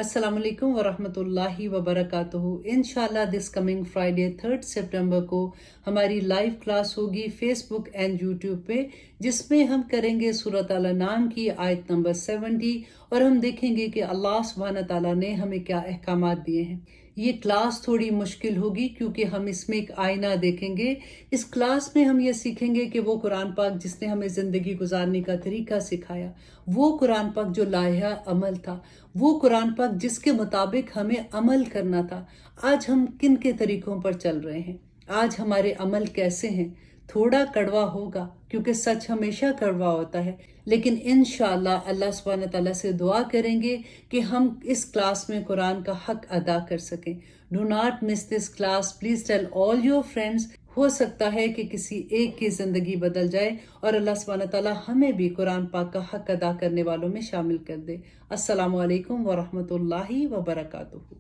अस्सलाम वालेकुम वरहमतुल्लाहि वबरकातुहू। इंशाल्लाह दिस कमिंग फ्राइडे 3 सितंबर को हमारी लाइव क्लास होगी फेसबुक एंड यूट्यूब पे, जिसमें हम करेंगे सूरत अल अनाम की आयत नंबर 70 और हम देखेंगे कि अल्लाह सुब्हान ताला ने हमें क्या अहकामात दिए हैं। ये क्लास थोड़ी मुश्किल होगी क्योंकि हम इसमें एक आईना देखेंगे। इस क्लास में हम ये सीखेंगे कि वो कुरान पाक जिसने हमें ज़िंदगी गुजारने का तरीका सिखाया, वो कुरान पाक जो लाया अमल था, वो कुरान पाक जिसके मुताबिक हमें अमल करना था, आज हम किन के तरीकों पर चल रहे हैं, आज हमारे अमल कैसे हैं। थोड़ा कड़वा होगा क्योंकि सच हमेशा कड़वा होता है, लेकिन इंशाअल्लाह अल्लाह सुब्हान ताला से दुआ करेंगे कि हम इस क्लास में कुरान का हक अदा कर सकें। Do not miss this class, please tell all your friends. हो सकता है कि किसी एक की ज़िंदगी बदल जाए और अल्लाह सुब्हान ताला हमें भी कुरान पाक का हक अदा करने वालों में शामिल कर दे। अस्सलामु अलैकुम वरहमतुल्लाहि वबरकातुहू।